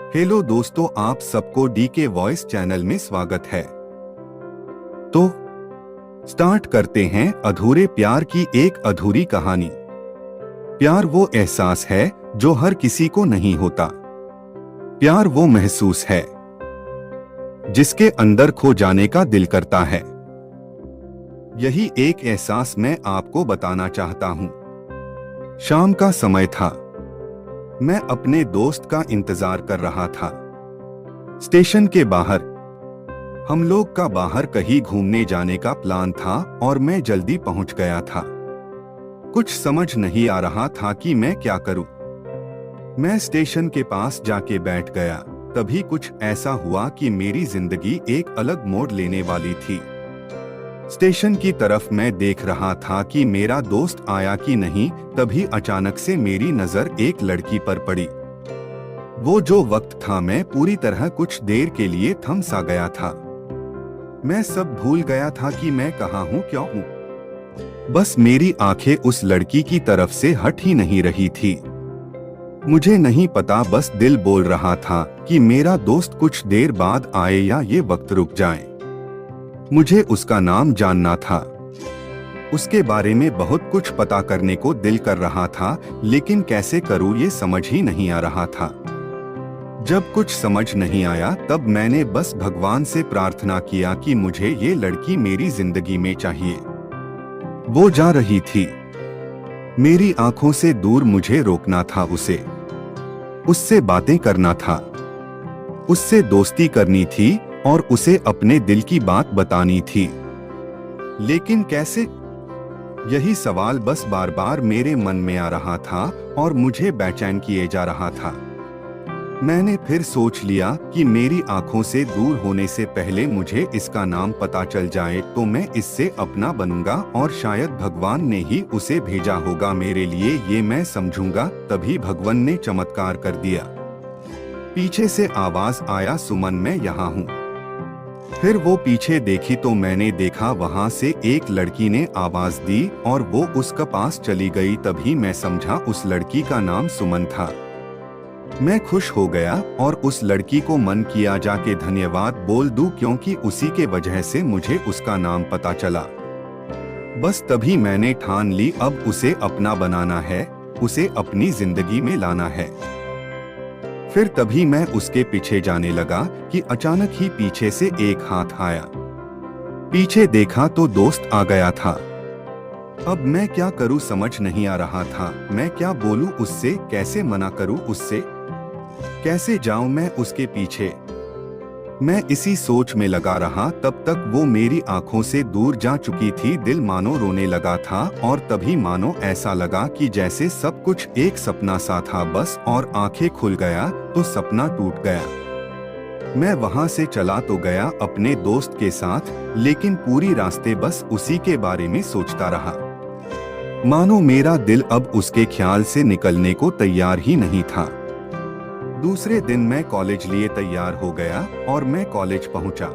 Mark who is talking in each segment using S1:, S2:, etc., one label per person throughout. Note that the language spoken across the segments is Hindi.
S1: हेलो दोस्तों, आप सबको डीके वॉइस चैनल में स्वागत है। तो स्टार्ट करते हैं अधूरे प्यार की एक अधूरी कहानी। प्यार वो एहसास है जो हर किसी को नहीं होता। प्यार वो महसूस है जिसके अंदर खो जाने का दिल करता है। यही एक एहसास मैं आपको बताना चाहता हूँ। शाम का समय था। मैं अपने दोस्त का इंतजार कर रहा था। स्टेशन के बाहर हम लोग का बाहर कहीं घूमने जाने का प्लान था और मैं जल्दी पहुंच गया था। कुछ समझ नहीं आ रहा था कि मैं क्या करूं। मैं स्टेशन के पास जाके बैठ गया। तभी कुछ ऐसा हुआ कि मेरी जिंदगी एक अलग मोड़ लेने वाली थी। स्टेशन की तरफ मैं देख रहा था कि मेरा दोस्त आया कि नहीं, तभी अचानक से मेरी नजर एक लड़की पर पड़ी। वो जो वक्त था, मैं पूरी तरह कुछ देर के लिए थम सा गया था। मैं सब भूल गया था कि मैं कहाँ हूँ, क्यों हूँ। बस मेरी आंखें उस लड़की की तरफ से हट ही नहीं रही थी। मुझे नहीं पता, बस दिल बोल रहा था कि मेरा दोस्त कुछ देर बाद आए या ये वक्त रुक जाए। मुझे उसका नाम जानना था। उसके बारे में बहुत कुछ पता करने को दिल कर रहा था, लेकिन कैसे करूं ये समझ ही नहीं आ रहा था। जब कुछ समझ नहीं आया तब मैंने बस भगवान से प्रार्थना किया कि मुझे ये लड़की मेरी जिंदगी में चाहिए। वो जा रही थी। मेरी आंखों से दूर मुझे रोकना था उसे। उससे बातें करना था। उससे दोस्ती करनी थी और उसे अपने दिल की बात बतानी थी। लेकिन कैसे? यही सवाल बस बार बार मेरे मन में आ रहा था और मुझे बेचैन किए जा रहा था। मैंने फिर सोच लिया कि मेरी आंखों से दूर होने से पहले मुझे इसका नाम पता चल जाए तो मैं इससे अपना बनूंगा और शायद भगवान ने ही उसे भेजा होगा मेरे लिए, ये मैं समझूंगा। तभी भगवान ने चमत्कार कर दिया। पीछे से आवाज आया, सुमन मैं यहाँ हूँ। फिर वो पीछे देखी तो मैंने देखा वहां से एक लड़की ने आवाज दी और वो उसके पास चली गई। तभी मैं समझा उस लड़की का नाम सुमन था। मैं खुश हो गया और उस लड़की को मन किया जाके धन्यवाद बोल दूं, क्योंकि उसी के वजह से मुझे उसका नाम पता चला। बस तभी मैंने ठान ली, अब उसे अपना बनाना है, उसे अपनी जिंदगी में लाना है। फिर तभी मैं उसके पीछे जाने लगा कि अचानक ही पीछे से एक हाथ आया। पीछे देखा तो दोस्त आ गया था। अब मैं क्या करूं समझ नहीं आ रहा था। मैं क्या बोलूं उससे, कैसे मना करूं उससे, कैसे जाऊं मैं उसके पीछे। मैं इसी सोच में लगा रहा, तब तक वो मेरी आंखों से दूर जा चुकी थी। दिल मानो रोने लगा था और तभी मानो ऐसा लगा कि जैसे सब कुछ एक सपना सा था बस, और आंखें खुल गया तो सपना टूट गया। मैं वहां से चला तो गया अपने दोस्त के साथ, लेकिन पूरी रास्ते बस उसी के बारे में सोचता रहा। मानो मेरा दिल अब उसके ख्याल से निकलने को तैयार ही नहीं था। दूसरे दिन मैं कॉलेज लिए तैयार हो गया और मैं कॉलेज पहुंचा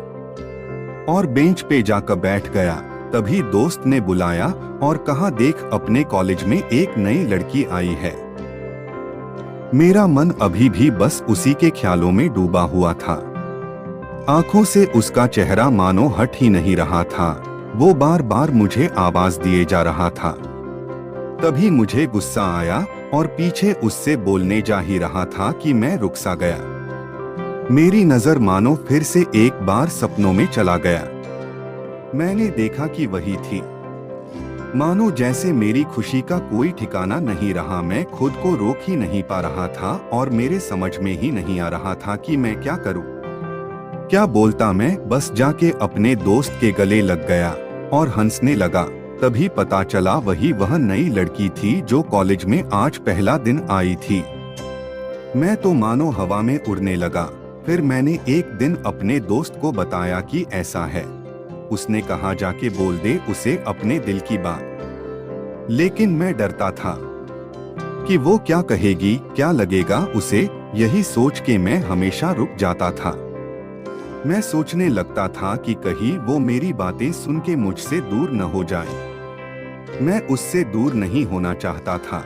S1: और बेंच पे जाकर बैठ गया। तभी दोस्त ने बुलाया और कहा, देख अपने कॉलेज में एक नई लड़की आई है। मेरा मन अभी भी बस उसी के ख्यालों में डूबा हुआ था। आंखों से उसका चेहरा मानो हट ही नहीं रहा था। वो बार बार मुझे आवाज दिए जा रहा था। तभी मुझे गुस्सा आया और पीछे उससे बोलने जा ही रहा था कि मैं रुक सा गया। मेरी नजर मानो फिर से एक बार सपनों में चला गया। मैंने देखा कि वही थी। मानो जैसे मेरी खुशी का कोई ठिकाना नहीं रहा। मैं खुद को रोक ही नहीं पा रहा था और मेरे समझ में ही नहीं आ रहा था कि मैं क्या करूं। क्या बोलता मैं? बस जाके अपने दोस्त के गले लग गया और हंसने लगा। तभी पता चला वह नई लड़की थी जो कॉलेज में आज पहला दिन आई थी। मैं तो मानो हवा में उड़ने लगा। फिर मैंने एक दिन अपने दोस्त को बताया कि ऐसा है। उसने कहा, जाके बोल दे उसे अपने दिल की बात। लेकिन मैं डरता था कि वो क्या कहेगी, क्या लगेगा उसे। यही सोच के मैं हमेशा रुक जाता था। मैं सोचने लगता था कि कहीं वो मेरी बातें सुन के मुझसे दूर न हो जाए। मैं उससे दूर नहीं होना चाहता था।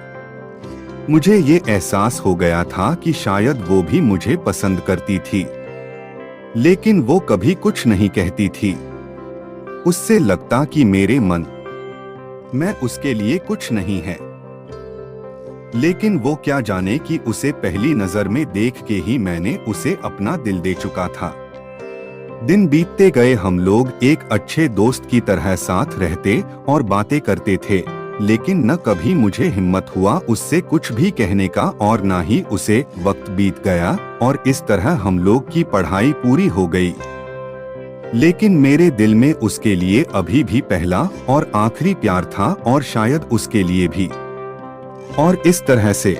S1: मुझे ये एहसास हो गया था कि शायद वो भी मुझे पसंद करती थी, लेकिन वो कभी कुछ नहीं कहती थी। उससे लगता कि मेरे मन में उसके लिए कुछ नहीं है, लेकिन वो क्या जाने कि उसे पहली नजर में देख के ही मैंने उसे अपना दिल दे चुका था। दिन बीतते गए, हम लोग एक अच्छे दोस्त की तरह साथ रहते और बातें करते थे, लेकिन न कभी मुझे हिम्मत हुआ उससे कुछ भी कहने का और ना ही उसे। वक्त बीत गया और इस तरह हम लोग की पढ़ाई पूरी हो गई, लेकिन मेरे दिल में उसके लिए अभी भी पहला और आखिरी प्यार था और शायद उसके लिए भी। और इस तरह से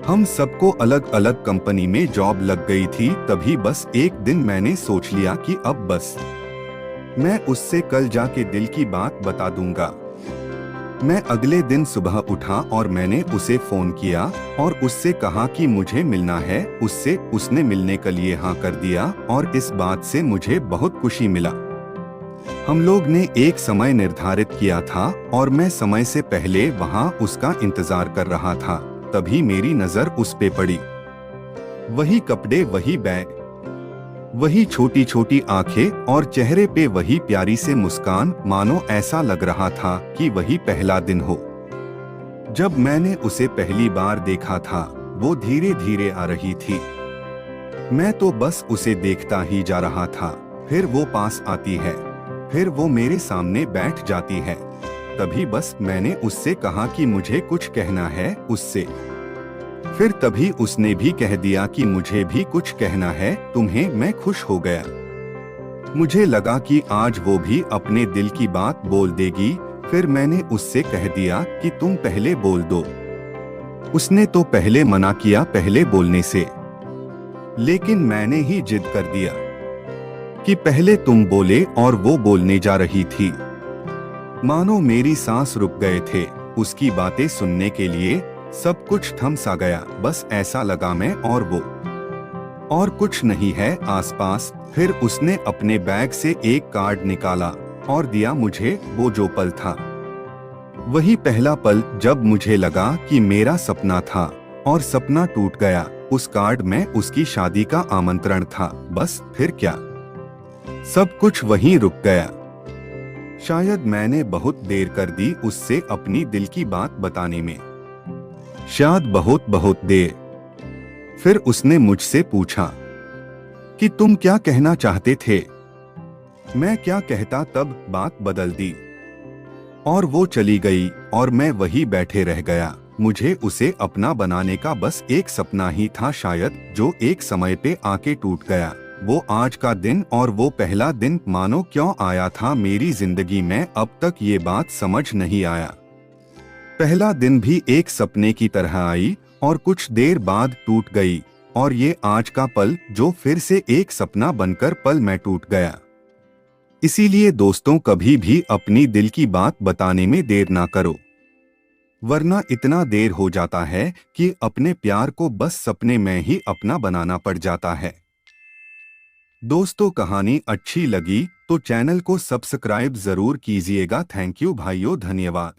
S1: हम सबको अलग अलग कंपनी में जॉब लग गई थी। तभी बस एक दिन मैंने सोच लिया कि अब बस मैं उससे कल जाके दिल की बात बता दूंगा। मैं अगले दिन सुबह उठा और मैंने उसे फोन किया और उससे कहा कि मुझे मिलना है उससे। उसने मिलने के लिए हाँ कर दिया और इस बात से मुझे बहुत खुशी मिला। हम लोग ने एक समय निर्धारित किया था और मैं समय से पहले वहां उसका इंतजार कर रहा था। तभी मेरी नजर उस पे पड़ी। वही कपड़े, वही बैग, वही छोटी छोटी आंखें और चेहरे पे वही प्यारी से मुस्कान, मानो ऐसा लग रहा था कि वही पहला दिन हो जब मैंने उसे पहली बार देखा था। वो धीरे धीरे आ रही थी, मैं तो बस उसे देखता ही जा रहा था। फिर वो पास आती है, फिर वो मेरे सामने बैठ जाती है। तभी बस मैंने उससे कहा कि मुझे कुछ कहना है उससे। फिर तभी उसने भी कह दिया कि मुझे भी कुछ कहना है तुम्हें। मैं खुश हो गया। मुझे लगा कि आज वो भी अपने दिल की बात बोल देगी। फिर मैंने उससे कह दिया कि तुम पहले बोल दो। उसने तो पहले मना किया पहले बोलने से, लेकिन मैंने ही जिद कर दिया कि पहले तुम बोले और वो बोलने जा रही थी। मानो मेरी सांस रुक गए थे उसकी बातें सुनने के लिए। सब कुछ थम सा गया। बस ऐसा लगा मैं और वो और कुछ नहीं है आसपास। फिर उसने अपने बैग से एक कार्ड निकाला और दिया मुझे। वो जो पल था वही पहला पल जब मुझे लगा कि मेरा सपना था और सपना टूट गया। उस कार्ड में उसकी शादी का आमंत्रण था। बस फिर क्या, सब कुछ वहीं रुक गया। शायद मैंने बहुत देर कर दी उससे अपनी दिल की बात बताने में, शायद बहुत बहुत देर। फिर उसने मुझसे पूछा कि तुम क्या कहना चाहते थे। मैं क्या कहता, तब बात बदल दी और वो चली गई और मैं वही बैठे रह गया। मुझे उसे अपना बनाने का बस एक सपना ही था शायद, जो एक समय पे आके टूट गया। वो आज का दिन और वो पहला दिन मानो क्यों आया था मेरी जिंदगी में, अब तक ये बात समझ नहीं आया। पहला दिन भी एक सपने की तरह आई और कुछ देर बाद टूट गई, और ये आज का पल जो फिर से एक सपना बनकर पल में टूट गया। इसीलिए दोस्तों, कभी भी अपनी दिल की बात बताने में देर ना करो, वरना इतना देर हो जाता है कि अपने प्यार को बस सपने में ही अपना बनाना पड़ जाता है। दोस्तों, कहानी अच्छी लगी तो चैनल को सब्सक्राइब जरूर कीजिएगा। थैंक यू भाइयों, धन्यवाद।